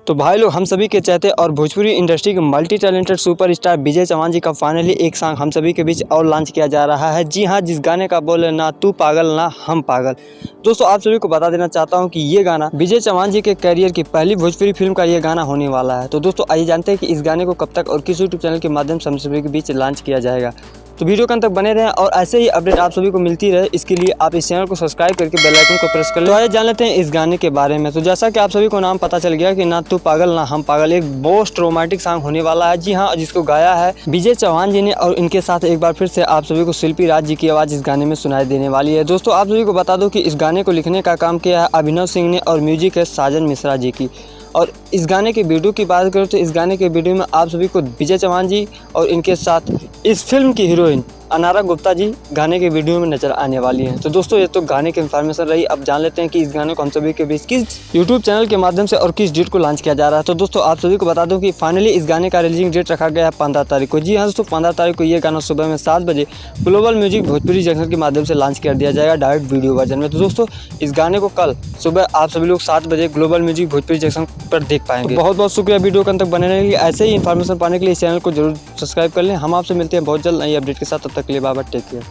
तो भाई लोग, हम सभी के चाहते और भोजपुरी इंडस्ट्री के मल्टी टैलेंटेड सुपरस्टार विजय चौहान जी का फाइनली एक सॉन्ग हम सभी के बीच और लॉन्च किया जा रहा है। जी हाँ, जिस गाने का बोल है ना तू पागल ना हम पागल। दोस्तों, आप सभी को बता देना चाहता हूं कि ये गाना विजय चौहान जी के करियर की पहली भोजपुरी फिल्म का ये गाना होने वाला है। तो दोस्तों, आइए जानते हैं कि इस गाने को कब तक और किस यूट्यूब चैनल के माध्यम से हम सभी के बीच लॉन्च किया जाएगा। तो वीडियो के अंत तक बने रहें और ऐसे ही अपडेट आप सभी को मिलती रहे, इसके लिए आप इस चैनल को सब्सक्राइब करके बेल आइकन को प्रेस कर लें। तो आइए जान लेते हैं इस गाने के बारे में। तो जैसा कि आप सभी को नाम पता चल गया कि ना तू पागल ना हम पागल एक मोस्ट रोमांटिक सॉन्ग होने वाला है। जी हाँ, जिसको गाया है विजय चौहान जी ने और इनके साथ एक बार फिर से आप सभी को शिल्पी राज जी की आवाज़ इस गाने में सुनाई देने वाली है। दोस्तों, आप सभी को बता दो कि इस गाने को लिखने का काम किया है अभिनव सिंह ने और म्यूजिक है साजन मिश्रा जी की। और इस गाने के वीडियो की बात करें तो इस गाने के वीडियो में आप सभी को विजय चौहान जी और इनके साथ इस फिल्म की हीरोइन अनारा गुप्ता जी गाने के वीडियो में नजर आने वाली हैं। तो दोस्तों, ये तो गाने की इन्फॉर्मेशन रही। अब जान लेते हैं कि इस गाने को हम सभी के बीच किस यूट्यूब चैनल के माध्यम से और किस डेट को लॉन्च किया जा रहा है। तो दोस्तों, आप सभी को बता दूं कि फाइनली इस गाने का रिलीजिंग डेट रखा गया है 15 तारीख को। जी हाँ दोस्तों, 15 तारीख को ये गाना सुबह में 7 बजे ग्लोबल म्यूजिक भोजपुरी जंक्शन के माध्यम से लॉन्च कर दिया जाएगा डायरेक्ट वीडियो वर्जन में। तो दोस्तों, इस गाने को कल सुबह आप सभी लोग 7 बजे ग्लोबल म्यूजिक भोजपुरी जंक्शन पर देख पाएंगे। बहुत बहुत शुक्रिया वीडियो के अंत तक बने रहने के लिए। ऐसे ही इन्फॉर्मेशन पाने के लिए इस चैनल को जरूर सब्सक्राइब कर लें। हम आपसे मिलते हैं बहुत जल्द नई अपडेट के साथ। तब तक के लिए बाय बाय, टेक केयर।